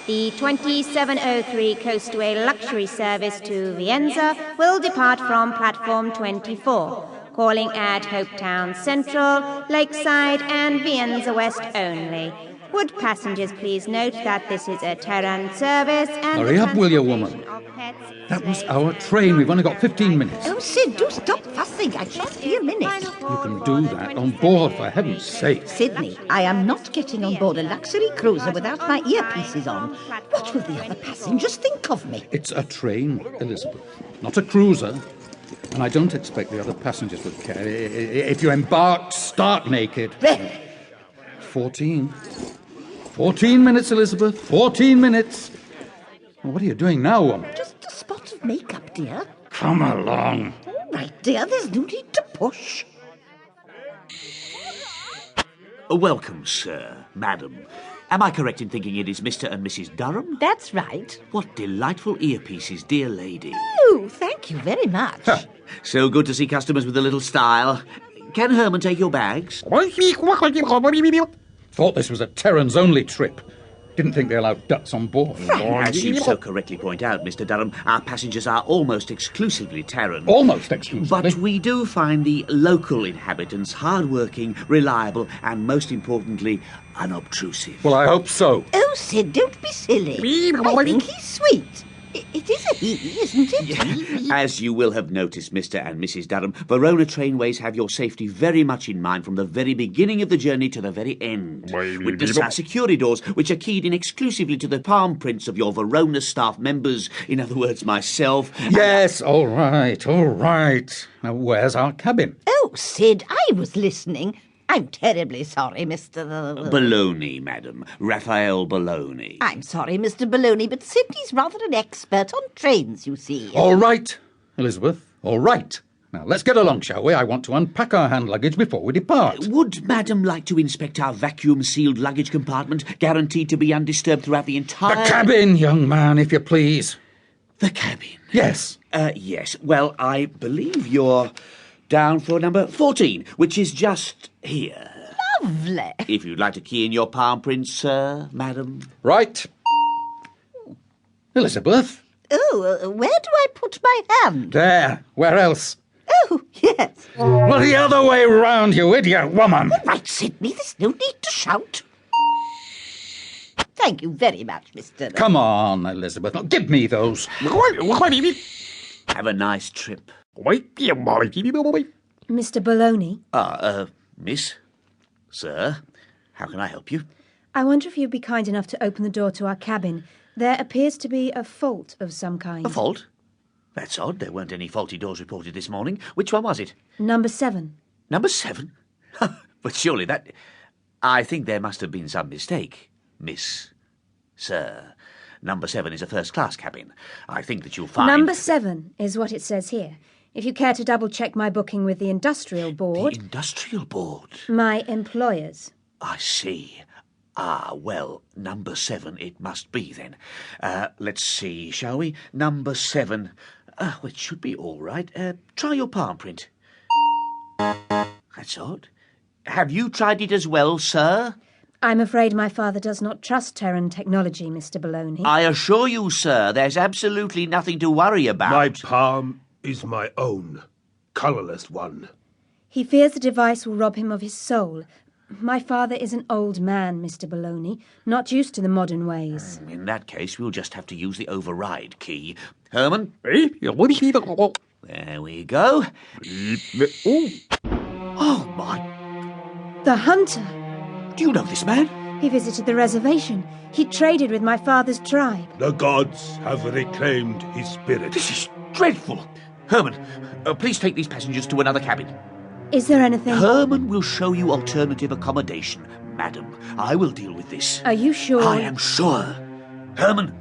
The 2703 Coastway Luxury Service to Vienzza will depart from platform 24, calling at Hopetown Central, Lakeside and Vienzza West only. Would passengers please note that this is a Terran service and... Hurry up, will you, woman? That was our train. We've only got 15 minutes. Oh, Sid, do stop fussing. I shan't be a minute. You can do that on board, for heaven's sake. Sydney, I am not getting on board a luxury cruiser without my earpieces on. What will the other passengers think of me? It's a train, Elizabeth, not a cruiser. And I don't expect the other passengers would care. If you embarked stark naked. 14 minutes, Elizabeth. 14 minutes. Well, what are you doing now, woman? Just a spot of makeup, dear. Come along. All right, dear, there's no need to push. Welcome, sir, madam. Am I correct in thinking it is Mr. and Mrs. Durham? That's right. What delightful earpieces, dear lady. Oh, thank you very much. So good to see customers with a little style. Can Herman take your bags? Thought this was a Terran's only trip. Didn't think they allowed ducks on board. As you so correctly point out, Mr. Durham, our passengers are almost exclusively Terran. Almost exclusively. But we do find the local inhabitants hard-working, reliable, and most importantly, unobtrusive. Well, I hope so. Oh, Sid, don't be silly. I think he's sweet. It is a he, isn't it? As you will have noticed, Mr. and Mrs. Durham, Verona Trainways have your safety very much in mind from the very beginning of the journey to the very end. Witness our security doors, which are keyed in exclusively to the palm prints of your Verona staff members, in other words, myself. Yes, all right. Now, where's our cabin? Oh, Sid, I was listening. I'm terribly sorry, Mr... Baloney, madam. Raphael Baloney. I'm sorry, Mr. Baloney, but Sydney's rather an expert on trains, you see. All right, Elizabeth, all right. Now, let's get along, shall we? I want to unpack our hand luggage before we depart. Would madam like to inspect our vacuum-sealed luggage compartment, guaranteed to be undisturbed throughout the entire... The cabin, young man, if you please. The cabin? Yes. Yes. Well, I believe you're down for number 14, which is just here. Lovely. If you'd like to key in your palm print, sir, madam. Right. Elizabeth. Oh, where do I put my hand? There. Where else? Oh, yes. Well, the other way round, you idiot woman. All right, Sydney, there's no need to shout. Thank you very much, Mr... Come on, Elizabeth. Now, give me those. Have a nice trip. Mr. Baloney, Miss? Sir? How can I help you? I wonder if you'd be kind enough to open the door to our cabin. There appears to be a fault of some kind. A fault? That's odd. There weren't any faulty doors reported this morning. Which one was it? Number 7. Number 7? But surely that... I think there must have been some mistake, Miss. Sir. Number 7 is a first-class cabin. I think that you'll find... Number 7 is what it says here. If you care to double-check my booking with the Industrial Board... The Industrial Board? My employers. I see. Well, number 7 it must be, then. Let's see, shall we? Number 7. Well, it should be all right. Try your palm print. That's odd. Have you tried it as well, sir? I'm afraid my father does not trust Terran technology, Mr. Baloney. I assure you, sir, there's absolutely nothing to worry about. My palm is my own, colourless one. He fears the device will rob him of his soul. My father is an old man, Mr. Baloney, not used to the modern ways. In that case, we'll just have to use the override key. Herman? Eh? There we go. Oh, my... The hunter! Do you know this man? He visited the reservation. He traded with my father's tribe. The gods have reclaimed his spirit. This is dreadful. Herman, please take these passengers to another cabin. Is there anything... Herman will show you alternative accommodation. Madam, I will deal with this. Are you sure? I am sure. Herman,